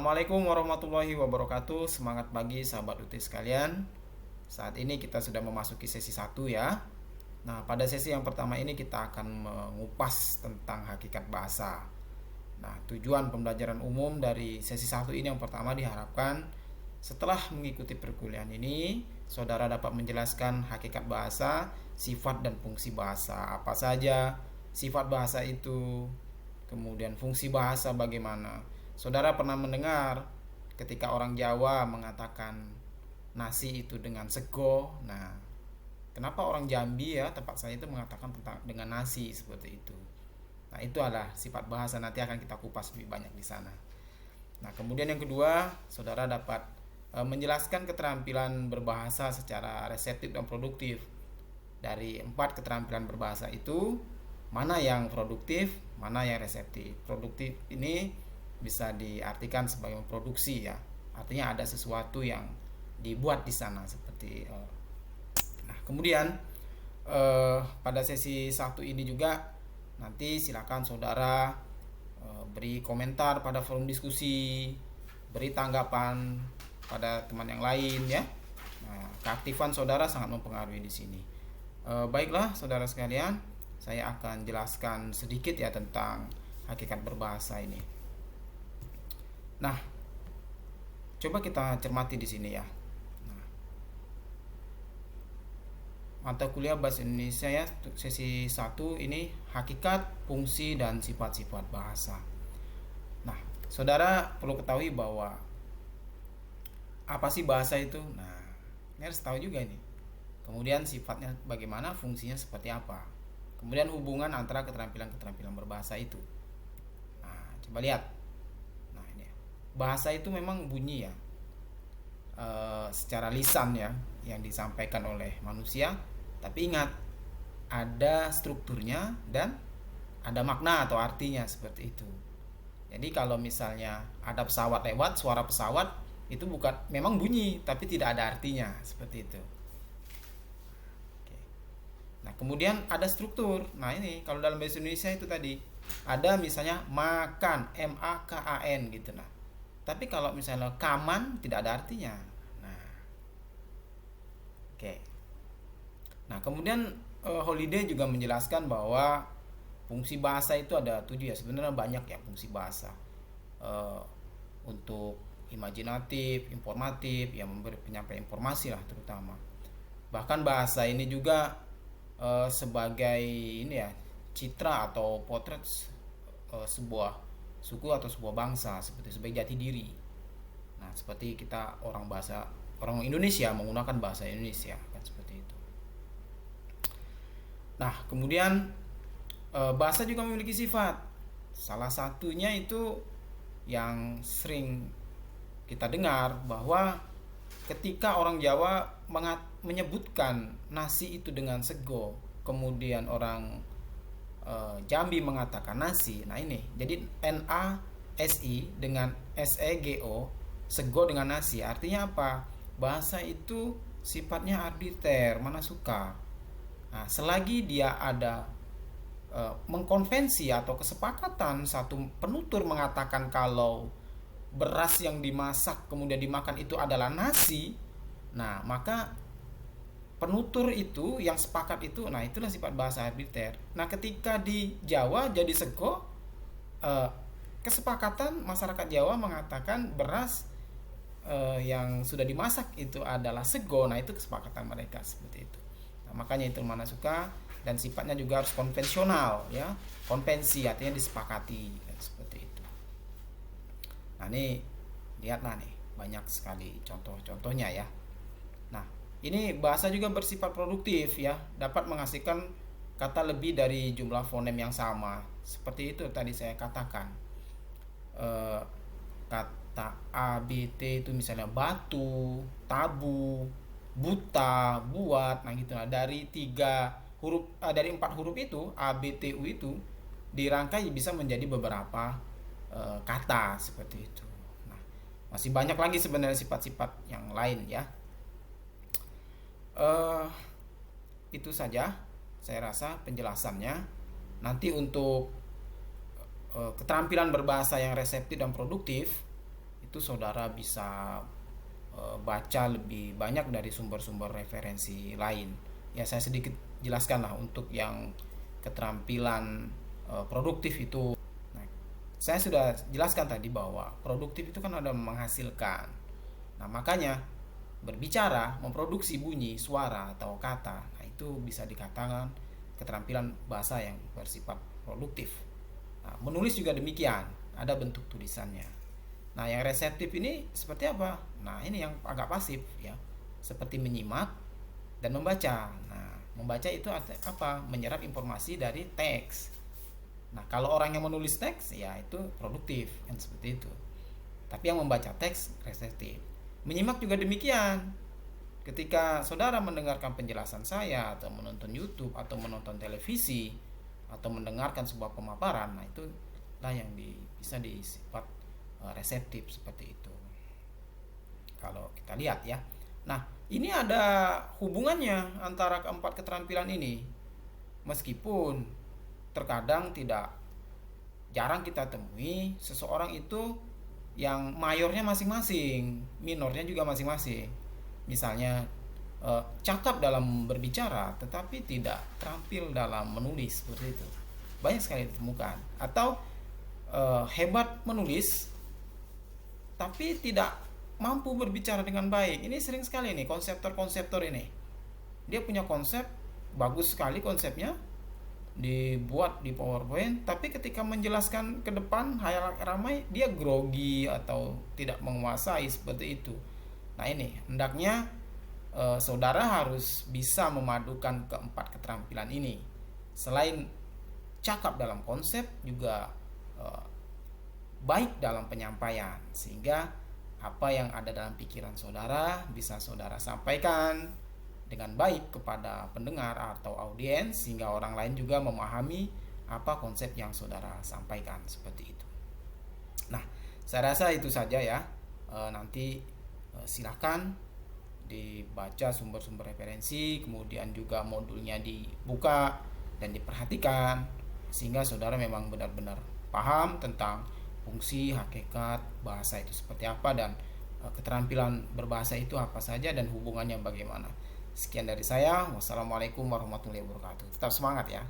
Assalamualaikum warahmatullahi wabarakatuh. Semangat pagi sahabat UT sekalian. Saat ini kita sudah memasuki sesi 1 ya. Nah, pada sesi yang pertama ini kita akan mengupas tentang hakikat bahasa. Nah, tujuan pembelajaran umum dari sesi 1 ini yang pertama diharapkan setelah mengikuti perkuliahan ini, saudara dapat menjelaskan hakikat bahasa, sifat dan fungsi bahasa. Apa saja sifat bahasa itu, kemudian fungsi bahasa bagaimana. Saudara pernah mendengar ketika orang Jawa mengatakan nasi itu dengan sego. Nah, kenapa orang Jambi ya tempat saya itu mengatakan tentang dengan nasi seperti itu. Nah, itu adalah sifat bahasa, nanti akan kita kupas lebih banyak di sana. Nah, kemudian yang kedua, saudara dapat menjelaskan keterampilan berbahasa secara reseptif dan produktif. Dari 4 keterampilan berbahasa itu, mana yang produktif, mana yang reseptif. Produktif ini bisa diartikan sebagai produksi ya. Artinya ada sesuatu yang dibuat di sana seperti nah, kemudian pada sesi 1 ini juga nanti silakan saudara beri komentar pada forum diskusi, beri tanggapan pada teman yang lain ya. Nah, keaktifan saudara sangat mempengaruhi di sini. Baiklah saudara sekalian, saya akan jelaskan sedikit ya tentang hakikat berbahasa ini. Nah, coba kita cermati di sini ya. Nah, mata kuliah Bahasa Indonesia ya, sesi 1 ini hakikat, fungsi, dan sifat-sifat bahasa. Nah, saudara perlu ketahui bahwa apa sih bahasa itu? Nah, ini harus tahu juga nih. Kemudian sifatnya bagaimana, fungsinya seperti apa. Kemudian hubungan antara keterampilan-keterampilan berbahasa itu. Nah, coba lihat. Nah, ini ya. Bahasa itu memang bunyi ya, secara lisan ya, yang disampaikan oleh manusia. Tapi ingat, ada strukturnya dan ada makna atau artinya seperti itu. Jadi kalau misalnya ada pesawat lewat, suara pesawat itu bukan memang bunyi, tapi tidak ada artinya seperti itu. Oke. Nah, kemudian ada struktur. Nah, ini kalau dalam bahasa Indonesia itu tadi ada misalnya makan, MAKAN gitu. Nah, tapi kalau misalnya kaman tidak ada artinya. Nah, oke. Nah, kemudian Holiday juga menjelaskan bahwa fungsi bahasa itu ada 7 ya. Sebenarnya banyak ya fungsi bahasa. Untuk imajinatif, informatif, yang memberi penyampaian informasi lah terutama. Bahkan bahasa ini juga sebagai ini ya, citra atau potret sebuah suku atau sebuah bangsa, seperti sebagai jati diri. Nah, seperti kita orang Indonesia menggunakan bahasa Indonesia kan seperti itu. Nah, kemudian bahasa juga memiliki sifat. Salah satunya itu yang sering kita dengar bahwa ketika orang Jawa menyebutkan nasi itu dengan sego, kemudian orang Jambi mengatakan nasi. Nah, ini jadi NASI dengan SEGO, sego dengan nasi. Artinya apa? Bahasa itu sifatnya arbiter, mana suka. Nah, selagi dia ada mengkonvensi atau kesepakatan, satu penutur mengatakan kalau beras yang dimasak kemudian dimakan itu adalah nasi, nah maka penutur itu yang sepakat itu, nah itulah sifat bahasa arbiter. Nah, ketika di Jawa jadi sego, kesepakatan masyarakat Jawa mengatakan beras yang sudah dimasak itu adalah sego. Nah, itu kesepakatan mereka seperti itu. Nah, makanya itu mana suka, dan sifatnya juga harus konvensional ya. Konvensi artinya disepakati seperti itu. Nah, ini lihatlah nih, banyak sekali contoh-contohnya ya. Nah, ini bahasa juga bersifat produktif ya, dapat menghasilkan kata lebih dari jumlah fonem yang sama. Seperti itu tadi saya katakan. Kata ABT itu misalnya batu, tabu, buta, buat. Nah, gitu. Nah, dari 4 huruf itu ABTU itu dirangkai bisa menjadi beberapa kata seperti itu. Nah, masih banyak lagi sebenarnya sifat-sifat yang lain ya. Itu saja saya rasa penjelasannya. Nanti untuk keterampilan berbahasa yang reseptif dan produktif itu saudara bisa baca lebih banyak dari sumber-sumber referensi lain. Ya, saya sedikit jelaskan lah untuk yang keterampilan produktif itu. Nah, saya sudah jelaskan tadi bahwa produktif itu kan ada menghasilkan. Nah, makanya berbicara, memproduksi bunyi, suara atau kata, nah itu bisa dikatakan keterampilan bahasa yang bersifat produktif. Nah, menulis juga demikian, ada bentuk tulisannya. Nah, yang reseptif ini seperti apa? Nah, ini yang agak pasif ya. Seperti menyimak dan membaca. Nah, membaca itu apa? Menyerap informasi dari teks. Nah, kalau orang yang menulis teks ya itu produktif kan seperti itu. Tapi yang membaca teks reseptif. Menyimak juga demikian. Ketika saudara mendengarkan penjelasan saya atau menonton YouTube atau menonton televisi atau mendengarkan sebuah pemaparan, nah itu lah yang bisa disifat reseptif seperti itu. Kalau kita lihat ya. Nah, ini ada hubungannya antara keempat keterampilan ini. Meskipun terkadang jarang kita temui seseorang itu yang mayornya masing-masing, minornya juga masing-masing. Misalnya cakap dalam berbicara tetapi tidak terampil dalam menulis seperti itu. Banyak sekali ditemukan. Atau hebat menulis tapi tidak mampu berbicara dengan baik. Ini sering sekali nih konseptor ini. Dia punya konsep bagus sekali konsepnya, dibuat di PowerPoint, tapi ketika menjelaskan ke depan halayak ramai dia grogi atau tidak menguasai seperti itu. Nah, ini hendaknya saudara harus bisa memadukan keempat keterampilan ini. Selain cakap dalam konsep, juga baik dalam penyampaian, sehingga apa yang ada dalam pikiran saudara bisa saudara sampaikan dengan baik kepada pendengar atau audiens, sehingga orang lain juga memahami apa konsep yang saudara sampaikan seperti itu. Nah, saya rasa itu saja ya. Nanti silakan dibaca sumber-sumber referensi, kemudian juga modulnya dibuka dan diperhatikan sehingga saudara memang benar-benar paham tentang fungsi, hakikat bahasa itu seperti apa, dan keterampilan berbahasa itu apa saja dan hubungannya bagaimana. Sekian dari saya. Wassalamualaikum warahmatullahi wabarakatuh. Tetap semangat ya.